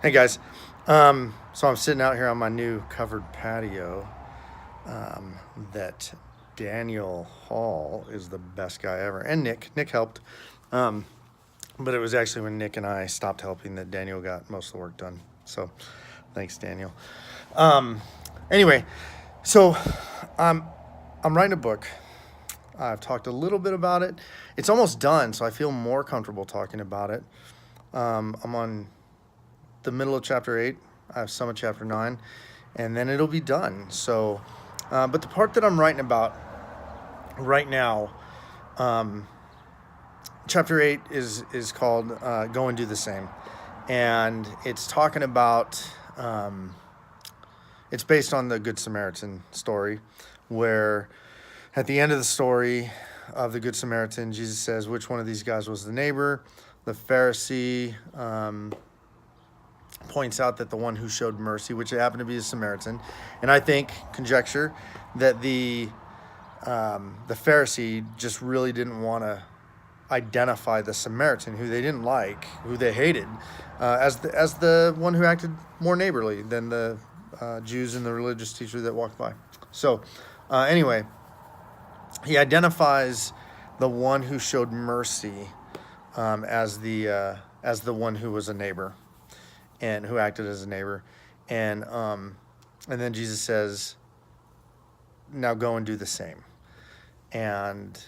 Hey guys, so I'm sitting out here on my new covered patio. Um, that Daniel Hall is the best guy ever, and Nick helped, um, but it was actually when Nick and I stopped helping that Daniel got most of the work done. So, thanks, Daniel. Um, anyway, so I'm I'm writing a book. I've talked a little bit about it. It's almost done, so I feel more comfortable talking about it. I'm on the middle of chapter 8. I have some of chapter 9, and then it'll be done. So, but the part that I'm writing about right now, um, chapter 8 is called "Go and Do the Same," and it's talking about. It's based on the Good Samaritan story, where at the end of the story of the Good Samaritan, Jesus says, "Which one of these guys was the neighbor?" The Pharisee points out that the one who showed mercy, which happened to be a Samaritan, and I think conjecture that the Pharisee just really didn't want to identify the Samaritan, who they didn't like, who they hated, as the one who acted more neighborly than the Jews and the religious teacher that walked by. So, anyway, he identifies the one who showed mercy as the one who was a neighbor and who acted as a neighbor, and then Jesus says, "Now go and do the same," and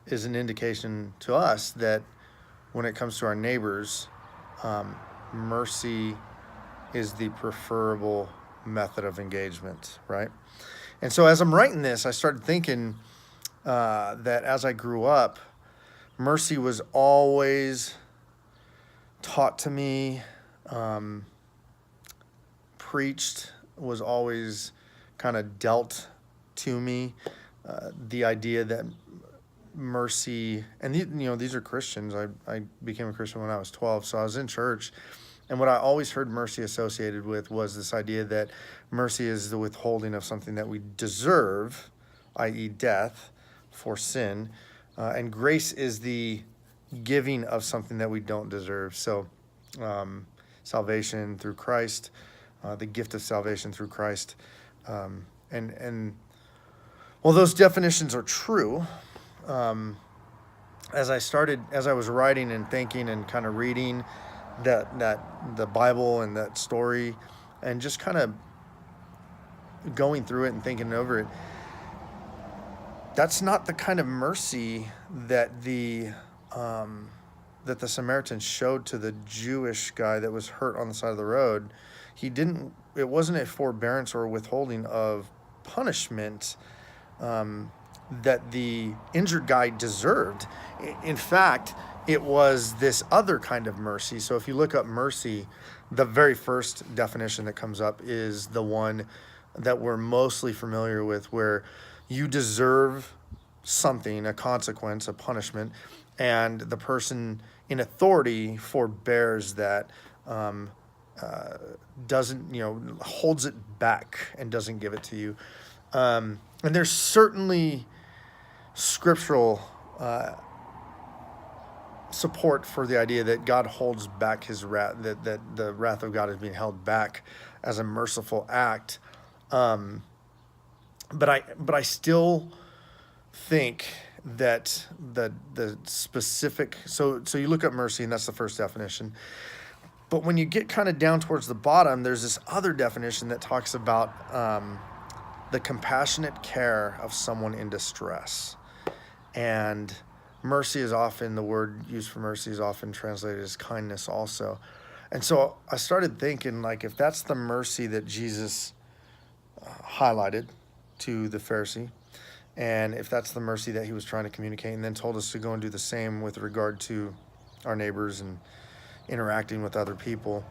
is an indication to us that when it comes to our neighbors, mercy is the preferable method of engagement, right? And so as I'm writing this, I started thinking that as I grew up, mercy was always taught to me, um, preached, was always kind of dealt to me. The idea that mercy, and these are Christians. I became a Christian when I was 12, so I was in church. And what I always heard mercy associated with was this idea that mercy is the withholding of something that we deserve, i.e., death for sin, and grace is the giving of something that we don't deserve. So, salvation through Christ, the gift of salvation through Christ, and well, those definitions are true. Um, as I was writing and thinking and kind of reading that the Bible and that story, and just kind of going through it and thinking over it, that's not the kind of mercy that the Samaritan showed to the Jewish guy that was hurt on the side of the road. He didn't. It wasn't a forbearance or withholding of punishment that the injured guy deserved. In fact, it was this other kind of mercy. So if you look up mercy, the very first definition that comes up is the one that we're mostly familiar with, where you deserve something, a consequence, a punishment, and the person in authority forbears that, um, uh, doesn't, holds it back and doesn't give it to you. And there's certainly scriptural support for the idea that God holds back his wrath, that the wrath of God is being held back as a merciful act. Um, but I still think that the specific, so you look at mercy, and that's the first definition. But when you get kind of down towards the bottom, there's this other definition that talks about the compassionate care of someone in distress. And mercy is often, the word used for mercy is often translated as kindness also. And so I started thinking, like, if that's the mercy that Jesus highlighted to the Pharisee, and if that's the mercy that he was trying to communicate, and then told us to go and do the same with regard to our neighbors and interacting with other people,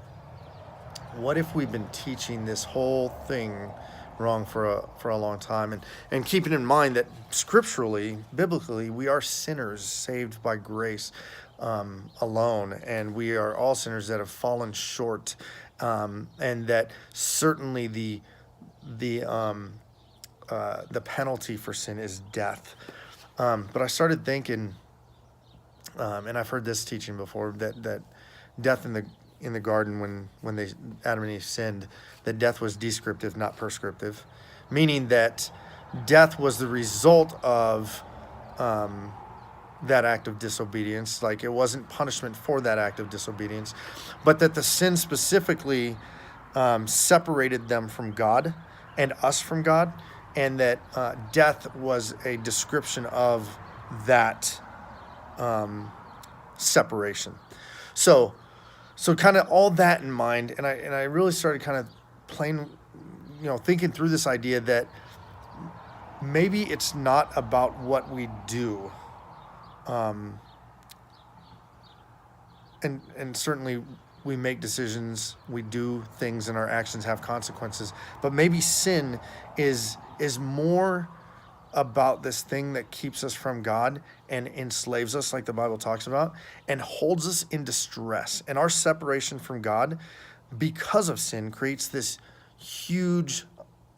what if we've been teaching this whole thing wrong for a long time, and keeping in mind that scripturally, biblically, we are sinners saved by grace alone, and we are all sinners that have fallen short, and that certainly the penalty for sin is death. But I started thinking, and I've heard this teaching before, that death in the in the garden when Adam and Eve sinned, that death was descriptive, not prescriptive, meaning that death was the result of that act of disobedience. Like, it wasn't punishment for that act of disobedience, but that the sin specifically separated them from God and us from God, and that death was a description of that separation. So kind of all that in mind, and I really started kind of playing, thinking through this idea that maybe it's not about what we do. And certainly we make decisions, we do things, and our actions have consequences. But maybe sin is more about this thing that keeps us from God and enslaves us, like the Bible talks about, and holds us in distress. And our separation from God because of sin creates this huge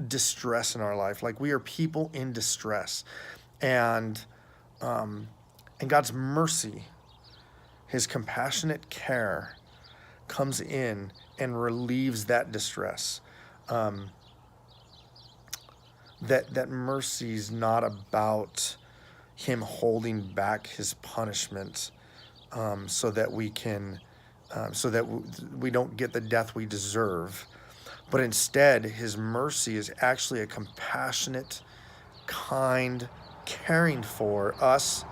distress in our life. Like, we are people in distress. And God's mercy, his compassionate care, comes in and relieves that distress. That mercy is not about him holding back his punishment, so that we can, we don't get the death we deserve, but instead his mercy is actually a compassionate, kind, caring for us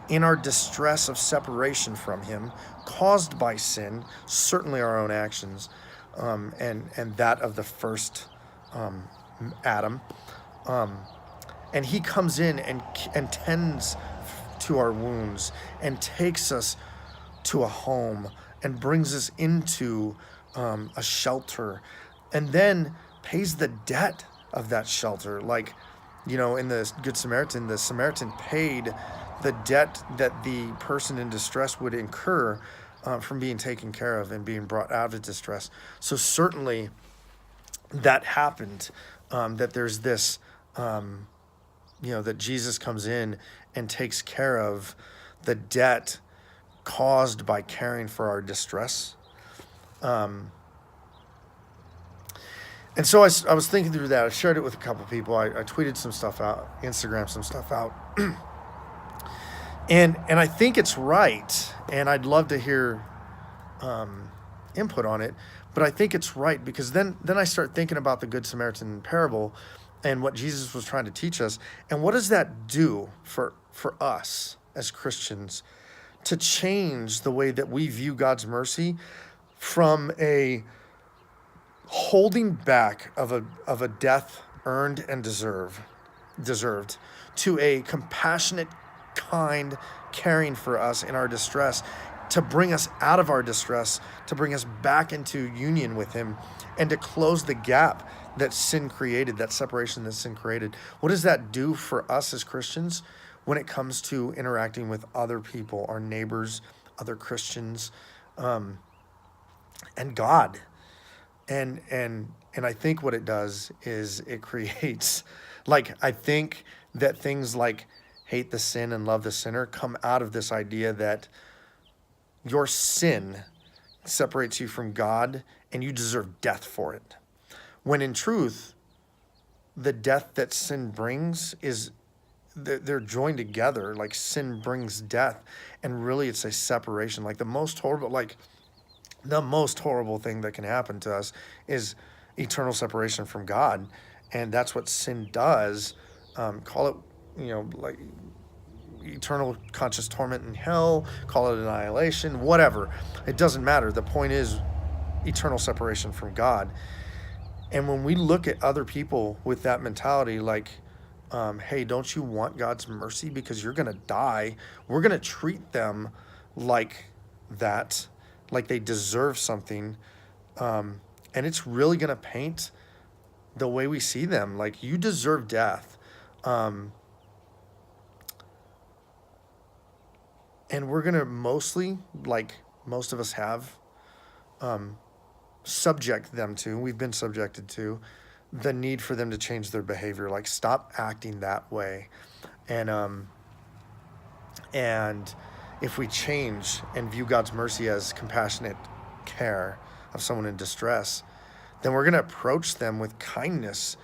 in our distress of separation from him, caused by sin, certainly our own actions, and that of the first Adam. And he comes in and tends to our wounds and takes us to a home and brings us into a shelter, and then pays the debt of that shelter. Like, in the Good Samaritan, the Samaritan paid the debt that the person in distress would incur from being taken care of and being brought out of distress. So certainly that happened, that there's this, that Jesus comes in and takes care of the debt caused by caring for our distress. And so I was thinking through that. I shared it with a couple people. I tweeted some stuff out, Instagram some stuff out. And I think it's right, and I'd love to hear input on it, but I think it's right, because then I start thinking about the Good Samaritan parable and what Jesus was trying to teach us, and what does that do for us as Christians to change the way that we view God's mercy from a holding back of a death earned and deserved to a compassionate, kind, caring for us in our distress, to bring us out of our distress, to bring us back into union with him, and to close the gap that sin created, that separation that sin created. What does that do for us as Christians when it comes to interacting with other people, our neighbors, other Christians, and God? And I think what it does is it creates, I think that things like hate the sin and love the sinner come out of this idea that your sin separates you from God and you deserve death for it. When in truth, the death that sin brings is, they're joined together. Like, sin brings death, and really it's a separation. The most horrible thing that can happen to us is eternal separation from God. And that's what sin does. Call it, eternal conscious torment in hell, call it annihilation, whatever. It doesn't matter. The point is eternal separation from God. And when we look at other people with that mentality, hey, don't you want God's mercy because you're going to die? We're going to treat them like that, like they deserve something. And it's really going to paint the way we see them. Like, you deserve death. And we're going to mostly, like most of us have, subject them to, we've been subjected to, the need for them to change their behavior. Like, stop acting that way. And if we change and view God's mercy as compassionate, care of someone in distress, then we're going to approach them with kindness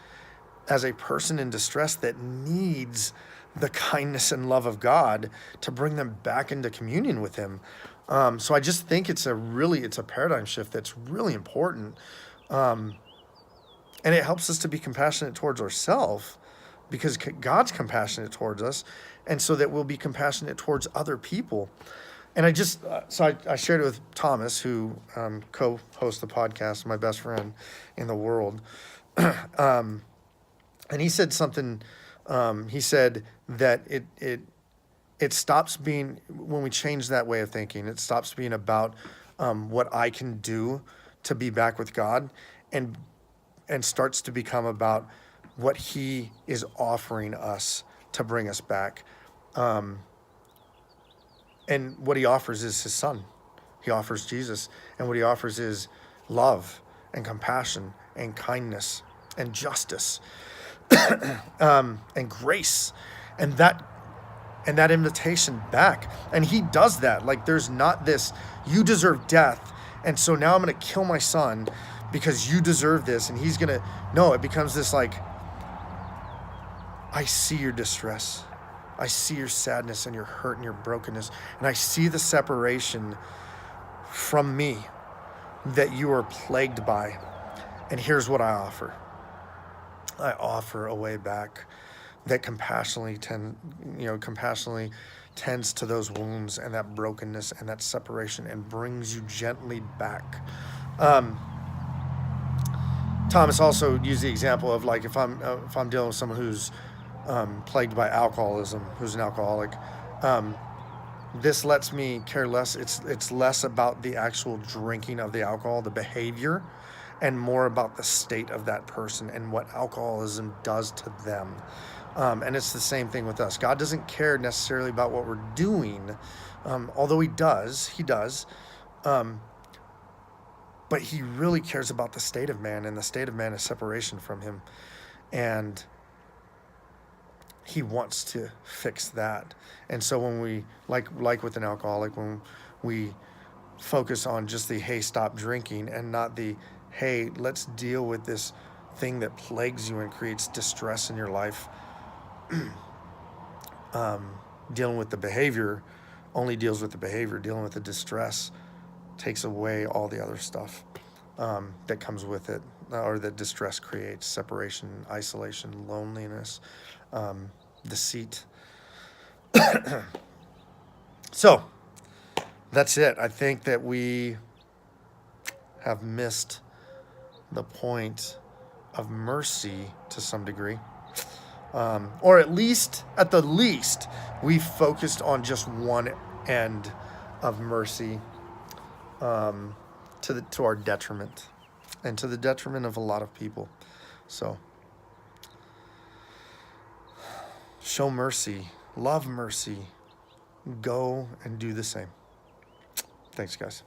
as a person in distress that needs the kindness and love of God to bring them back into communion with him. So I just think it's a paradigm shift that's really important. And it helps us to be compassionate towards ourselves because God's compassionate towards us. And so that we'll be compassionate towards other people. And I just, I shared it with Thomas, who co-hosts the podcast, my best friend in the world. And he said something, he said that it stops being, when we change that way of thinking, it stops being about what I can do to be back with God and starts to become about what he is offering us to bring us back. And what he offers is his son. He offers Jesus. And what he offers is love and compassion and kindness and justice and grace. And that invitation back. And he does that. Like, there's not this, you deserve death, and so now I'm going to kill my son because you deserve this. And he's going to, no, it becomes this like, I see your distress. I see your sadness and your hurt and your brokenness. And I see the separation from me that you are plagued by. And here's what I offer. I offer a way back that compassionately tends to those wounds and that brokenness and that separation and brings you gently back. Thomas also used the example of, like, if I'm dealing with someone who's plagued by alcoholism, who's an alcoholic, this lets me care less. It's less about the actual drinking of the alcohol, the behavior, and more about the state of that person and what alcoholism does to them. And it's the same thing with us. God doesn't care necessarily about what we're doing, although he does. But he really cares about the state of man, and the state of man is separation from him. And he wants to fix that. And so when we, like with an alcoholic, when we focus on just the, hey, stop drinking, and not the, hey, let's deal with this thing that plagues you and creates distress in your life, dealing with the behavior only deals with the behavior. Dealing with the distress takes away all the other stuff that comes with it, or that distress creates: separation, isolation, loneliness, deceit. So that's it. I think that we have missed the point of mercy to some degree. Or at the least, we focused on just one end of mercy, to our detriment, and to the detriment of a lot of people. So, show mercy, love mercy, go and do the same. Thanks, guys.